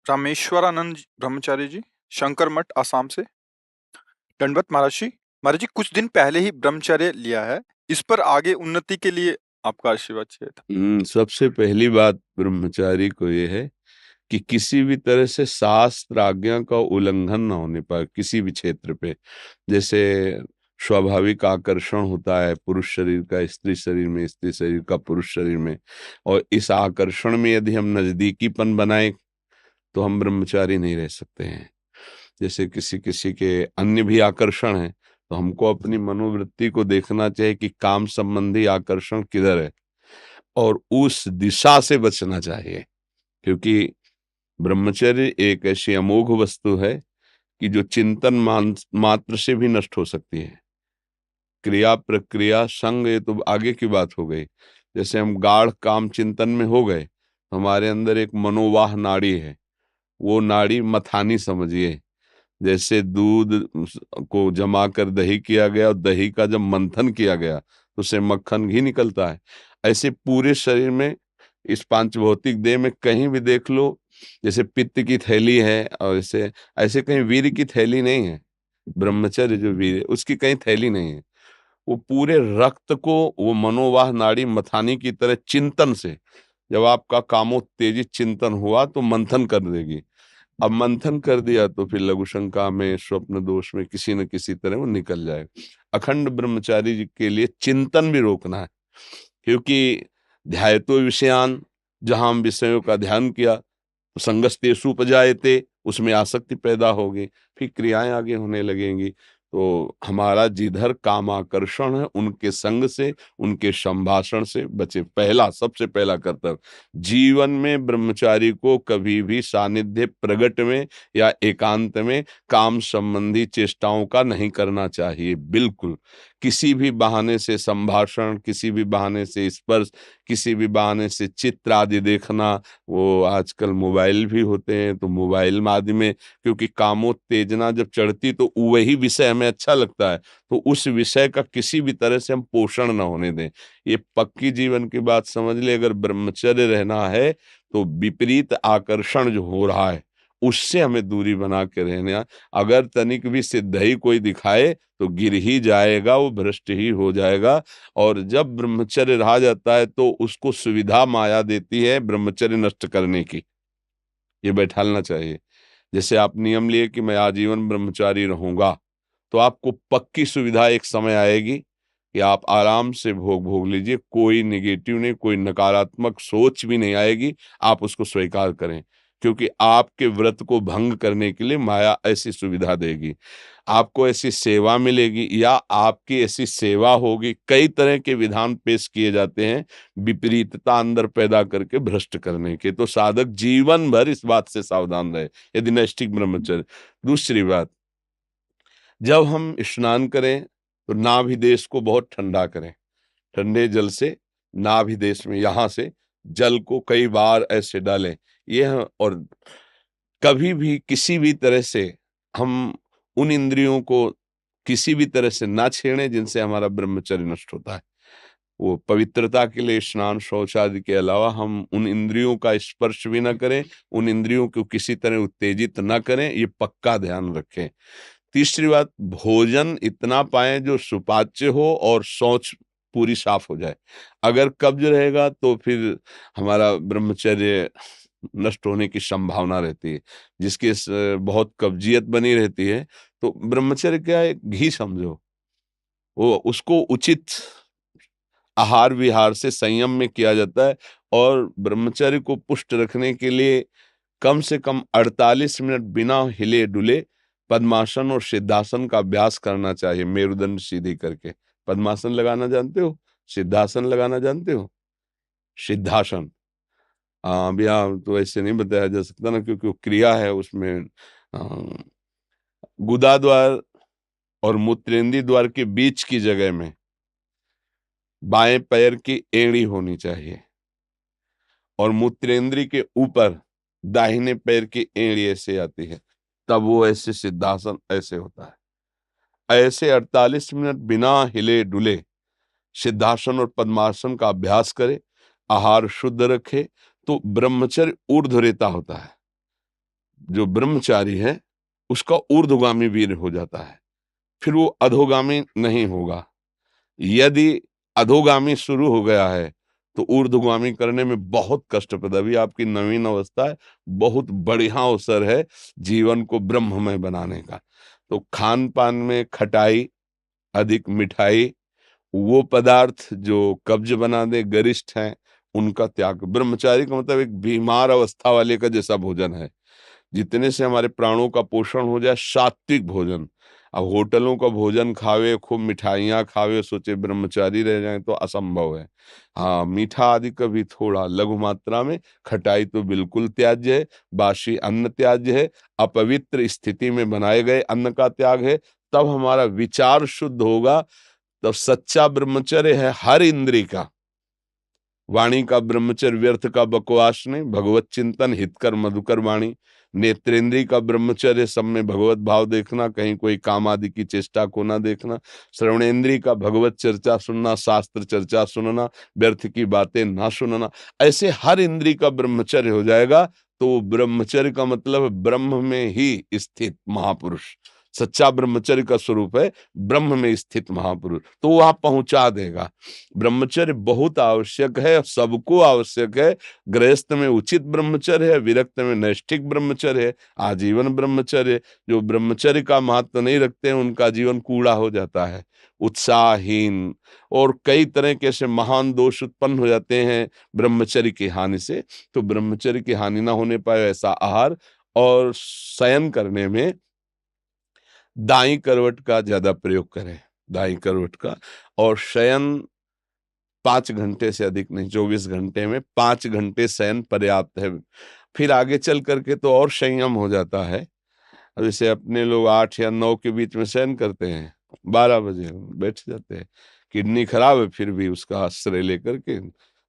रामेश्वरानंद ब्रह्मचारी जी, शंकर मठ, आसाम से। दंडवत महाराज जी। महाराज जी, कुछ दिन पहले ही ब्रह्मचर्य लिया है। इस पर आगे उन्नति के लिए आपका आशीर्वाद चाहिए था। सबसे पहली बात ब्रह्मचारी को ये है कि किसी भी तरह से शास्त्र आज्ञा का उल्लंघन ना होने पाए किसी भी क्षेत्र पे। जैसे स्वाभाविक आकर्षण होता है पुरुष शरीर का स्त्री शरीर में, स्त्री शरीर का पुरुष शरीर में, और इस आकर्षण में यदि हम नजदीकीपन बनाए तो हम ब्रह्मचारी नहीं रह सकते हैं। जैसे किसी किसी के अन्य भी आकर्षण है, तो हमको अपनी मनोवृत्ति को देखना चाहिए कि काम संबंधी आकर्षण किधर है और उस दिशा से बचना चाहिए। क्योंकि ब्रह्मचर्य एक ऐसी अमोघ वस्तु है कि जो चिंतन मात्र से भी नष्ट हो सकती है। क्रिया प्रक्रिया संग ये तो आगे की बात हो गई। जैसे हम गाढ़ काम चिंतन में हो गए, हमारे अंदर एक मनोवाह नाड़ी है, वो नाड़ी मथानी समझिए। जैसे दूध को जमा कर दही किया गया और दही का जब मंथन किया गया तो उससे मक्खन घी निकलता है। ऐसे पूरे शरीर में, इस पांच भौतिक देह में कहीं भी देख लो, जैसे पित्त की थैली है और ऐसे ऐसे कहीं वीर की थैली नहीं है। ब्रह्मचर्य जो वीर है उसकी कहीं थैली नहीं है। वो पूरे रक्त को वो मनोवाह नाड़ी मथानी की तरह चिंतन से, जब आपका कामोत्तेजित चिंतन हुआ तो मंथन कर देगी। अब मंथन कर दिया तो फिर लघु शंका में, स्वप्न दोष में किसी न किसी तरह वो निकल जाए। अखंड ब्रह्मचारी जी के लिए चिंतन भी रोकना है, क्योंकि ध्यायतो विषयान, जहां हम विषयों का ध्यान किया तो संगस्तेषु उपजायते, उसमें आसक्ति पैदा होगी, फिर क्रियाएं आगे होने लगेंगी। तो हमारा जिधर काम आकर्षण है उनके संग से, उनके संभाषण से बचे। पहला, सबसे पहला कर्तव्य जीवन में ब्रह्मचारी को कभी भी सानिध्य प्रगट में या एकांत में काम संबंधी चेष्टाओं का नहीं करना चाहिए। बिल्कुल किसी भी बहाने से संभाषण, किसी भी बहाने से स्पर्श, किसी भी बहाने से चित्र आदि देखना, वो आजकल मोबाइल भी होते हैं तो मोबाइल आदि में, क्योंकि कामोत्तेजना जब चढ़ती तो वही विषय हमें अच्छा लगता है, तो उस विषय का किसी भी तरह से हम पोषण न होने दें। ये पक्की जीवन की बात समझ ले। अगर ब्रह्मचर्य रहना है तो विपरीत आकर्षण जो हो रहा है उससे हमें दूरी बना के रहना। अगर तनिक भी सिद्ध ही कोई दिखाए तो गिर ही जाएगा, वो भ्रष्ट ही हो जाएगा। और जब ब्रह्मचर्य रहा जाता है तो उसको सुविधा माया देती है ब्रह्मचर्य नष्ट करने की, ये बैठालना चाहिए। जैसे आप नियम लिए कि मैं आजीवन ब्रह्मचारी रहूंगा, तो आपको पक्की सुविधा एक समय आएगी कि आप आराम से भोग भोग लीजिए, कोई निगेटिव नहीं, कोई नकारात्मक सोच भी नहीं आएगी। आप उसको स्वीकार करें, क्योंकि आपके व्रत को भंग करने के लिए माया ऐसी सुविधा देगी। आपको ऐसी सेवा मिलेगी या आपकी ऐसी सेवा होगी, कई तरह के विधान पेश किए जाते हैं विपरीतता अंदर पैदा करके भ्रष्ट करने के। तो साधक जीवन भर इस बात से सावधान रहे यदि नैष्ठिक ब्रह्मचर्य। दूसरी बात, जब हम स्नान करें तो नाभि देश को बहुत ठंडा करें। ठंडे जल से नाभि देश में यहाँ से जल को कई बार ऐसे डालें। और कभी भी किसी भी तरह से हम उन इंद्रियों को किसी भी तरह से ना छेड़ें जिनसे हमारा ब्रह्मचर्य नष्ट होता है। वो पवित्रता के लिए स्नान शौच आदि के अलावा हम उन इंद्रियों का स्पर्श भी ना करें, उन इंद्रियों को किसी तरह उत्तेजित ना करें, ये पक्का ध्यान रखें। तीसरी बात, भोजन इतना पाएं जो सुपाच्य हो और शौच पूरी साफ हो जाए। अगर कब्ज रहेगा तो फिर हमारा ब्रह्मचर्य नष्ट होने की संभावना रहती है। बहुत कब्जियत बनी रहती है, तो ब्रह्मचर्य क्या है, घी समझो। वो उसको उचित आहार विहार से संयम में किया जाता है। और ब्रह्मचर्य को पुष्ट रखने के लिए कम से कम 48 मिनट बिना हिले डुले पद्मासन और सिद्धासन का अभ्यास करना चाहिए, मेरुदंड सीधी करके। पद्मासन लगाना जानते हो? सिद्धासन लगाना जानते हो? सिद्धासन, अभी तो ऐसे नहीं बताया जा सकता ना, क्योंकि वो क्रिया है उसमें। गुदा द्वार और मूत्रेंदी द्वार के बीच की जगह में बाएं पैर की एड़ी होनी चाहिए और मूत्रेंद्री के ऊपर दाहिने पैर की एड़ी ऐसे आती है, तब वो ऐसे सिद्धासन ऐसे होता है। ऐसे 48 मिनट बिना हिले डुले सिद्धासन और पद्मासन का अभ्यास करे, आहार शुद्ध रखे, तो ब्रह्मचर्य ऊर्ध्वरेता होता है। जो ब्रह्मचारी है उसका ऊर्ध्वगामी वीर हो जाता है, फिर वो अधोगामी नहीं होगा। यदि अधोगामी शुरू हो गया है तो ऊर्ध्वगामी करने में बहुत कष्ट पड़ता है। अभी आपकी नवीन अवस्था है, बहुत बढ़िया अवसर है जीवन को ब्रह्ममय बनाने का। तो खान पान में खटाई, अधिक मिठाई, वो पदार्थ जो कब्ज बना दे, गरिष्ठ हैं, उनका त्याग। ब्रह्मचारी का मतलब एक बीमार अवस्था वाले का जैसा भोजन है, जितने से हमारे प्राणों का पोषण हो जाए, सात्विक भोजन। अब होटलों का भोजन खावे, खूब मिठाइयाँ खावे, सोचे ब्रह्मचारी रह जाए तो असंभव है। हाँ, मीठा आदि कभी थोड़ा लघु मात्रा में, खटाई तो बिल्कुल त्याज्य है, बासी अन्न त्याज्य है, अपवित्र स्थिति में बनाए गए अन्न का त्याग है। तब हमारा विचार शुद्ध होगा, तब सच्चा ब्रह्मचर्य है हर इंद्री का। वाणी का ब्रह्मचर्य व्यर्थ का बकवास नहीं, भगवत चिंतन हितकर मधुकर वाणी। नेत्रेंद्री का ब्रह्मचर्य सब में भगवत भाव देखना, कहीं कोई काम आदि की चेष्टा को ना देखना। श्रवणेन्द्री का भगवत चर्चा सुनना, शास्त्र चर्चा सुनना, व्यर्थ की बातें ना सुनना। ऐसे हर इंद्री का ब्रह्मचर्य हो जाएगा तो ब्रह्मचर्य का मतलब ब्रह्म में ही स्थित महापुरुष। सच्चा ब्रह्मचर्य का स्वरूप है ब्रह्म में स्थित महापुरुष, तो वहां पहुंचा देगा। ब्रह्मचर्य बहुत आवश्यक है, सबको आवश्यक है। गृहस्थ में उचित ब्रह्मचर्य है, विरक्त में नैष्ठिक ब्रह्मचर्य है, आजीवन ब्रह्मचर्य। जो ब्रह्मचर्य का महत्व नहीं रखते हैं उनका जीवन कूड़ा हो जाता है, उत्साहहीन, और कई तरह के ऐसे महान दोष उत्पन्न हो जाते हैं ब्रह्मचर्य की हानि से। तो ब्रह्मचर्य की हानि ना होने पाए ऐसा आहार, और शयन करने में दाई करवट का ज्यादा प्रयोग करें, दाई करवट का। और शयन 5 घंटे से अधिक नहीं, 24 घंटे में 5 घंटे शयन पर्याप्त है। फिर आगे चल करके तो और संयम हो जाता है। अब जैसे अपने लोग 8 या 9 के बीच में शयन करते हैं, 12 बजे बैठ जाते हैं। किडनी खराब है फिर भी उसका आश्रय लेकर के,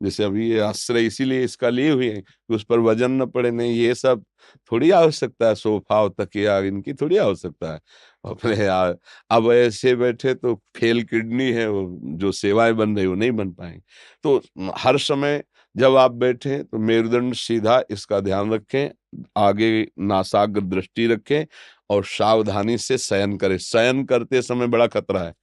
जैसे अभी ये आश्रय इसीलिए इसका लिए हुए हैं कि उस पर वजन न पड़े। नहीं, ये सब थोड़ी आवश्यकता है, सोफा और तकिया इनकी थोड़ी आवश्यकता है अपने यार। अब ऐसे बैठे तो फेल किडनी है, वो जो सेवाएं बन रही वो नहीं बन पाएंगी। तो हर समय जब आप बैठें तो मेरुदंड सीधा, इसका ध्यान रखें, आगे नासाग्र दृष्टि रखें और सावधानी से शयन करें। शयन करते समय बड़ा खतरा है।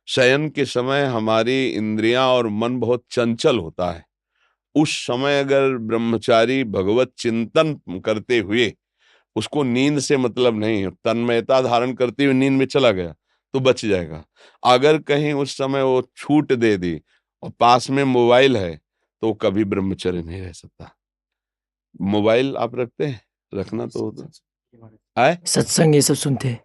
शयन के समय हमारी इंद्रियां और मन बहुत चंचल होता है। उस समय अगर ब्रह्मचारी भगवत चिंतन करते हुए, उसको नींद से मतलब नहीं है, तन्मयता धारण करते हुए नींद में चला गया तो बच जाएगा। अगर कहीं उस समय वो छूट दे दी और पास में मोबाइल है तो कभी ब्रह्मचर्य नहीं रह सकता। मोबाइल आप रखते हैं? रखना तो होता है। सत्संग ये सब सुनते हैं।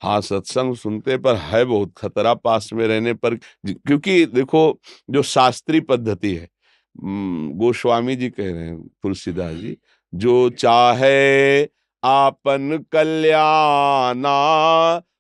हाँ, सत्संग सुनते पर है बहुत खतरा पास में रहने पर। क्योंकि देखो, जो शास्त्रीय पद्धति है, गोस्वामी जी कह रहे हैं, तुलसीदास जी, जो चाहे आपन कल्याणा,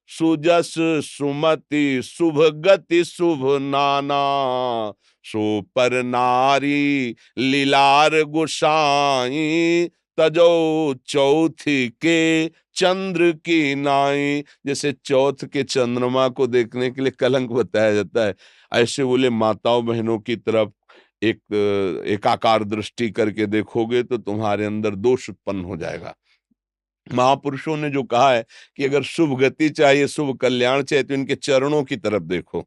सुजस सुमति शुभ गति शुभ नाना, सो पर नारी लीलार गोसाई, तजो चौथी के चंद्र की नाई। जैसे चौथ के चंद्रमा को देखने के लिए कलंक बताया जाता है, ऐसे बोले माताओं बहनों की तरफ एक एकाकार दृष्टि करके देखोगे तो तुम्हारे अंदर दोष उत्पन्न हो जाएगा। महापुरुषों ने जो कहा है कि अगर शुभ गति चाहिए, शुभ कल्याण चाहिए, तो इनके चरणों की तरफ देखो।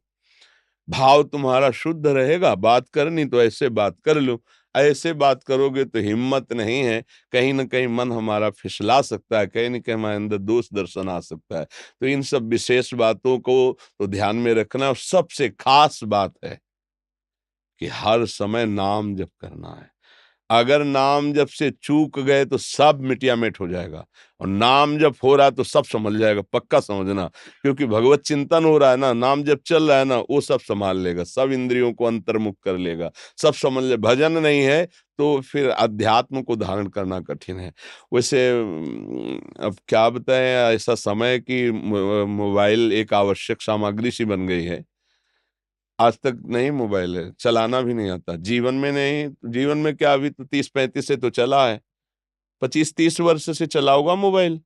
भाव तुम्हारा शुद्ध रहेगा, बात करनी तो ऐसे बात कर लो। ऐसे बात करोगे तो हिम्मत नहीं है, कहीं ना कहीं मन हमारा फिसला सकता है, कहीं ना कहीं हमारे अंदर दोष दर्शन आ सकता है। तो इन सब विशेष बातों को तो ध्यान में रखना। और सबसे खास बात है कि हर समय नाम जप करना है। अगर नाम जप से चूक गए तो सब मिटिया मिट हो जाएगा, और नाम जप हो रहा है तो सब समझ जाएगा, पक्का समझना। क्योंकि भगवत चिंतन हो रहा है ना, नाम जप चल रहा है ना, वो सब संभाल लेगा, सब इंद्रियों को अंतर्मुख कर लेगा, सब समझ ले। भजन नहीं है तो फिर अध्यात्म को धारण करना कठिन है। वैसे अब क्या बताएं, ऐसा समय कि मोबाइल एक आवश्यक सामग्री सी बन गई है। आज तक नहीं मोबाइल है, चलाना भी नहीं आता, जीवन में नहीं। जीवन में क्या, अभी तो 30-35 से तो चला है, 25-30 वर्ष से चला होगा मोबाइल।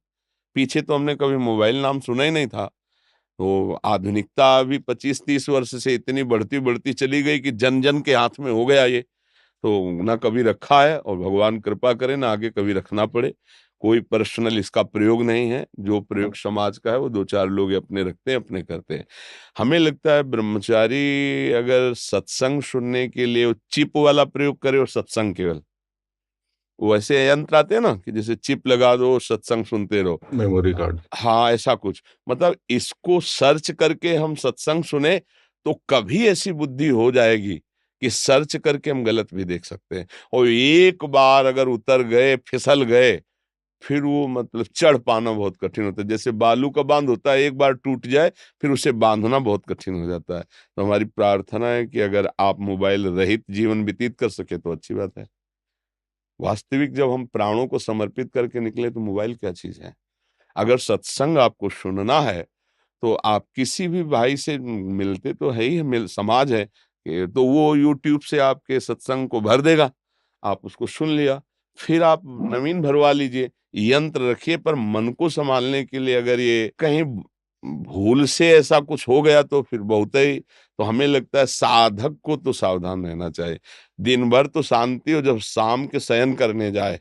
पीछे तो हमने कभी मोबाइल नाम सुना ही नहीं था। तो आधुनिकता अभी 25-30 वर्ष से इतनी बढ़ती बढ़ती चली गई कि जन जन के हाथ में हो गया ये। तो ना कभी रखा है, और भगवान कृपा करे ना आगे कभी रखना पड़े। कोई पर्सनल इसका प्रयोग नहीं है, जो प्रयोग समाज का है वो दो चार लोग अपने रखते हैं, अपने करते हैं। हमें लगता है ब्रह्मचारी अगर सत्संग सुनने के लिए वो चिप वाला प्रयोग करे और सत्संग केवल, वो ऐसे यंत्र आते हैं ना कि जैसे चिप लगा दो सत्संग सुनते रहो, मेमोरी कार्ड। हाँ ऐसा कुछ, मतलब इसको सर्च करके हम सत्संग सुने तो कभी ऐसी बुद्धि हो जाएगी कि सर्च करके हम गलत भी देख सकते हैं। और एक बार अगर उतर गए, फिसल गए, फिर वो मतलब चढ़ पाना बहुत कठिन होता है। जैसे बालू का बांध होता है, एक बार टूट जाए फिर उसे बांधना बहुत कठिन हो जाता है। तो हमारी प्रार्थना है कि अगर आप मोबाइल रहित जीवन व्यतीत कर सके तो अच्छी बात है। वास्तविक जब हम प्राणों को समर्पित करके निकले तो मोबाइल क्या चीज है। अगर सत्संग आपको सुनना है तो आप किसी भी भाई से मिलते तो है ही, मिल समाज है तो वो यूट्यूब से आपके सत्संग को भर देगा, आप उसको सुन लिया, फिर आप नवीन भरवा लीजिए। यंत्र रखिए, पर मन को संभालने के लिए अगर ये कहीं भूल से ऐसा कुछ हो गया तो फिर बहुत ही, तो हमें लगता है साधक को तो सावधान रहना चाहिए। दिन भर तो शांति हो, जब शाम के शयन करने जाए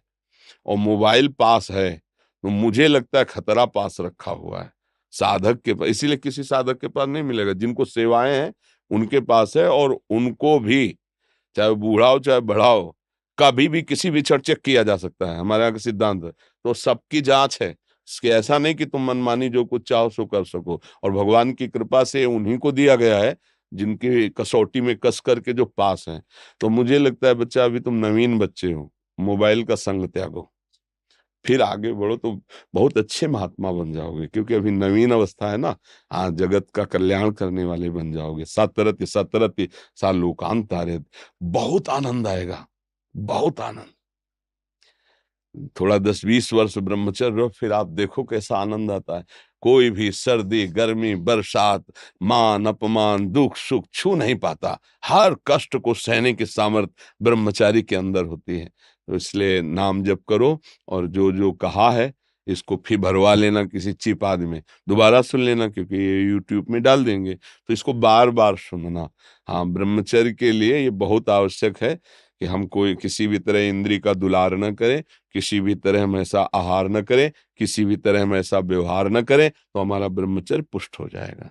और मोबाइल पास है तो मुझे लगता है खतरा पास रखा हुआ है साधक के पास। इसीलिए किसी साधक के पास नहीं मिलेगा, जिनको सेवाएं हैं उनके पास है, और उनको भी चाहे वो बूढ़ा हो चाहे बड़ा हो, कभी भी किसी भी क्षण चेक किया जा सकता है, हमारे यहाँ का सिद्धांत है। तो सबकी जांच है, इसके ऐसा नहीं कि तुम मनमानी जो कुछ चाहो सो कर सको। और भगवान की कृपा से उन्हीं को दिया गया है जिनकी कसौटी में कस करके जो पास हैं। तो मुझे लगता है बच्चा, अभी तुम नवीन बच्चे हो, मोबाइल का संग त्यागो, फिर आगे बढ़ो तो बहुत अच्छे महात्मा बन जाओगे, क्योंकि अभी नवीन अवस्था है ना। हाँ, जगत का कल्याण करने वाले बन जाओगे। सतरति सतरति सा लोकांतारे, बहुत आनंद आएगा, बहुत आनंद। थोड़ा 10-20 वर्ष ब्रह्मचर्य रहो, फिर आप देखो कैसा आनंद आता है। कोई भी सर्दी गर्मी बरसात मान अपमान दुख सुख छू नहीं पाता। हर कष्ट को सहने की सामर्थ्य ब्रह्मचारी के अंदर होती है। तो इसलिए नाम जप करो, और जो जो कहा है इसको फिर भरवा लेना किसी चिप आदि में, दोबारा सुन लेना, क्योंकि ये यूट्यूब में डाल देंगे तो इसको बार बार सुनना। हाँ, ब्रह्मचर्य के लिए ये बहुत आवश्यक है कि हम कोई किसी भी तरह इंद्री का दुलार न करें, किसी भी तरह हम ऐसा आहार न करें, किसी भी तरह हम ऐसा व्यवहार न करें, तो हमारा ब्रह्मचर्य पुष्ट हो जाएगा।